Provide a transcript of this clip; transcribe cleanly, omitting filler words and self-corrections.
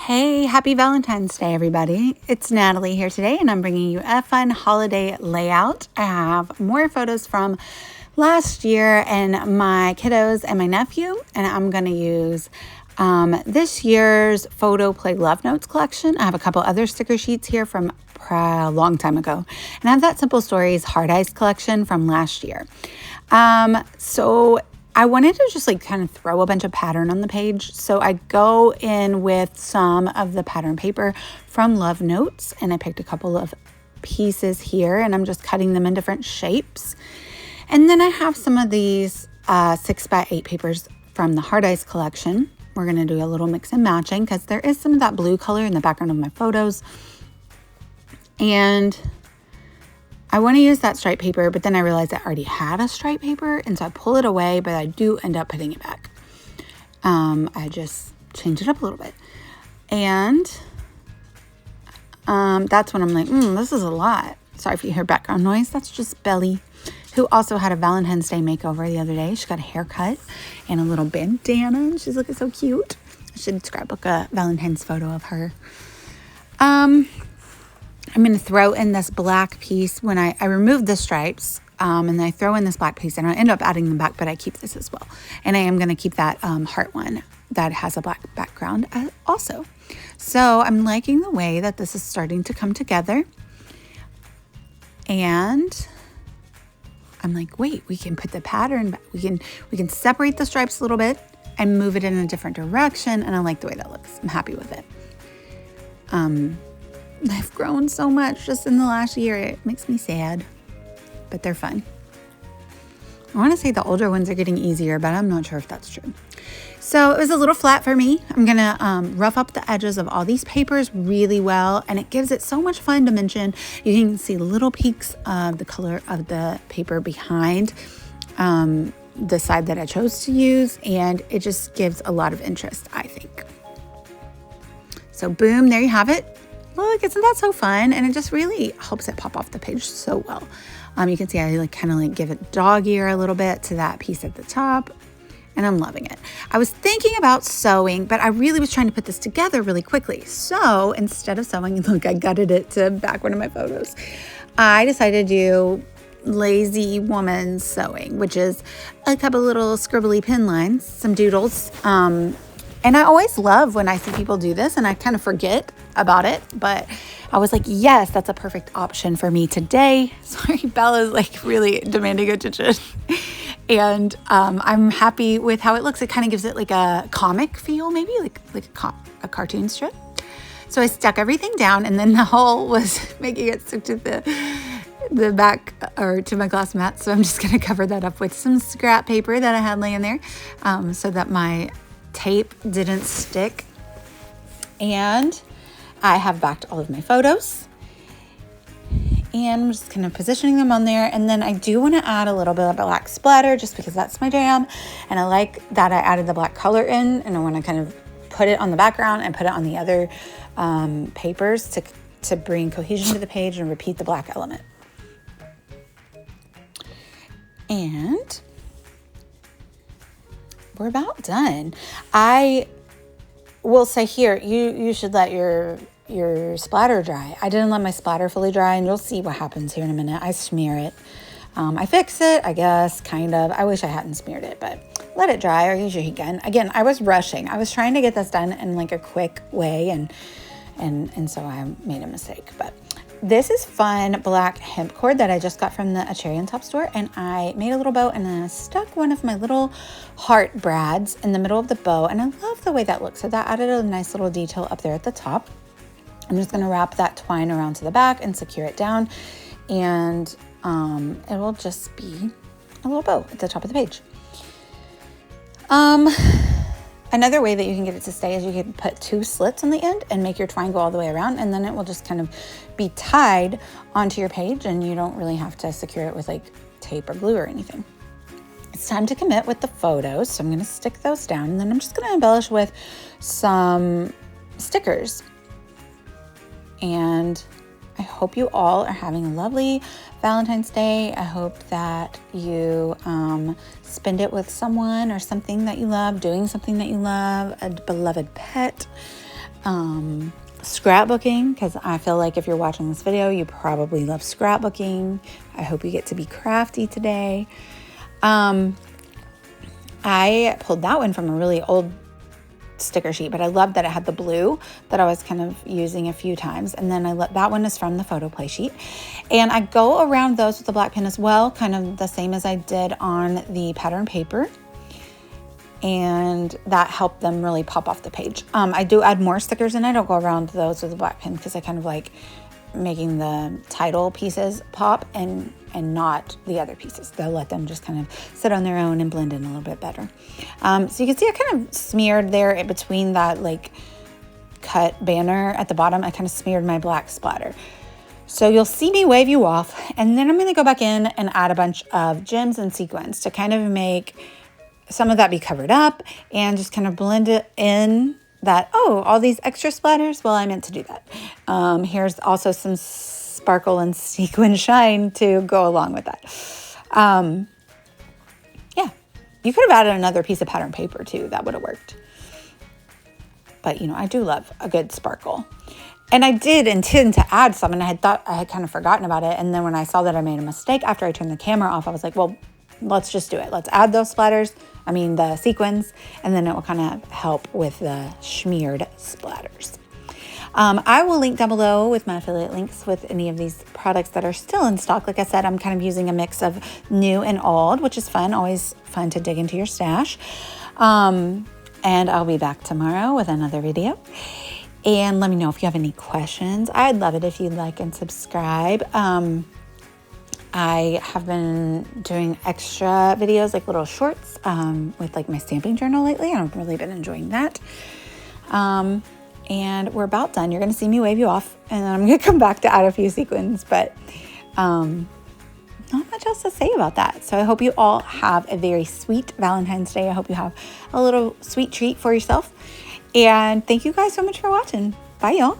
Hey, happy Valentine's Day, everybody. It's Natalie here today, and I'm bringing you a fun holiday layout. I have more photos from last year and my kiddos and my nephew, and I'm going to use this year's Photo Play Love Notes collection. I have a couple other sticker sheets here from a long time ago, and I have that Simple Stories Hard Eyes collection from last year. So I wanted to just kind of throw a bunch of pattern on the page. So I go in with some of the pattern paper from Love Notes, and I picked a couple of pieces here, and I'm just cutting them in different shapes. And then I have some of these 6x8 papers from the Hard Eyes collection. We're going to do a little mix and matching because there is some of that blue color in the background of my photos. And I want to use that stripe paper, but then I realized I already had a stripe paper, and so I pull it away, but I do end up putting it back. I just change it up a little bit. And that's when I'm like, this is a lot. Sorry if you hear background noise. That's just Belly, who also had a Valentine's Day makeover the other day. She got a haircut and a little bandana, and she's looking so cute. I should scrapbook a Valentine's photo of her. I'm going to throw in this black piece when I remove the stripes, and then I throw in this black piece, and I end up adding them back, but I keep this as well. And I am going to keep that heart one that has a black background also. So I'm liking the way that this is starting to come together. And I'm like, wait, we can put the pattern back. We can separate the stripes a little bit and move it in a different direction. And I like the way that looks. I'm happy with it. I've grown so much just in the last year. It makes me sad, but they're fun. I want to say the older ones are getting easier, but I'm not sure if that's true. So it was a little flat for me. I'm going to rough up the edges of all these papers really well, and it gives it so much fun dimension. You can see little peaks of the color of the paper behind the side that I chose to use, and it just gives a lot of interest, I think. So boom, there you have it. Look, isn't that so fun? And it just really helps it pop off the page so well. You can see I kind of give it dog ear a little bit to that piece at the top, and I'm loving it. I was thinking about sewing, but I really was trying to put this together really quickly. So instead of sewing, look, I gutted it to back one of my photos. I decided to do lazy woman sewing, which is a couple little scribbly pin lines, some doodles. And I always love when I see people do this, and I kind of forget about it, but I was like, yes, that's a perfect option for me today. Sorry, Bella's really demanding attention. And I'm happy with how it looks. It kind of gives it a comic feel, maybe like a cartoon strip. So I stuck everything down, and then the hole was making it stick to the back or to my glass mat. So I'm just going to cover that up with some scrap paper that I had laying there, so that my tape didn't stick. And I have backed all of my photos, and I'm just kind of positioning them on there. And then I do want to add a little bit of black splatter just because that's my jam, and I like that I added the black color in, and I want to kind of put it on the background and put it on the other papers to bring cohesion to the page and repeat the black element. And we're about done. I will say here, you should let your splatter dry. I didn't let my splatter fully dry, and you'll see what happens here in a minute. I smear it. I fix it, I guess, kind of. I wish I hadn't smeared it, but let it dry or use your heat gun. Again, I was rushing. I was trying to get this done in a quick way, and so I made a mistake. But this is fun black hemp cord that I just got from the A Cherry on Top store, and I made a little bow, and then I stuck one of my little heart brads in the middle of the bow, and I love the way that looks. So that added a nice little detail up there at the top. I'm just going to wrap that twine around to the back and secure it down, and it will just be a little bow at the top of the page. Another way that you can get it to stay is you can put 2 slits on the end and make your twine go all the way around, and then it will just kind of be tied onto your page, and you don't really have to secure it with tape or glue or anything. It's time to commit with the photos, so I'm going to stick those down, and then I'm just going to embellish with some stickers. And I hope you all are having a lovely Valentine's Day. I hope that you spend it with someone or something that you love, doing something that you love, a beloved pet. scrapbooking, because I feel like if you're watching this video, you probably love scrapbooking. I hope you get to be crafty today. I pulled that one from a really old sticker sheet, but I loved that it had the blue that I was kind of using a few times. And then that one is from the photo play sheet. And I go around those with the black pen as well, kind of the same as I did on the pattern paper. And that helped them really pop off the page. I do add more stickers and I don't go around those with the black pen because I kind of like making the title pieces pop and not the other pieces. They'll let them just kind of sit on their own and blend in a little bit better. So you can see I kind of smeared there in between that like cut banner at the bottom. I kind of smeared my black splatter. So you'll see me wave you off, and then I'm going to go back in and add a bunch of gems and sequins to kind of make some of that be covered up and just kind of blend it in that, oh, all these extra splatters. Well, I meant to do that. Here's also some sparkle and sequin shine to go along with that. Yeah, you could have added another piece of pattern paper too. That would have worked. But, I do love a good sparkle. And I did intend to add some, and I had kind of forgotten about it. And then when I saw that I made a mistake after I turned the camera off, I was like, well, let's just do it. Let's add those splatters. The sequins, and then it will kind of help with the smeared splatters. I will link down below with my affiliate links with any of these products that are still in stock. Like I said, I'm kind of using a mix of new and old, which is fun. Always fun to dig into your stash. And I'll be back tomorrow with another video. And let me know if you have any questions. I'd love it if you'd like and subscribe. I have been doing extra videos, like little shorts, with like my stamping journal lately. I've really been enjoying that. And we're about done. You're going to see me wave you off, and then I'm going to come back to add a few sequins, but not much else to say about that. So I hope you all have a very sweet Valentine's Day. I hope you have a little sweet treat for yourself. And thank you guys so much for watching. Bye, y'all.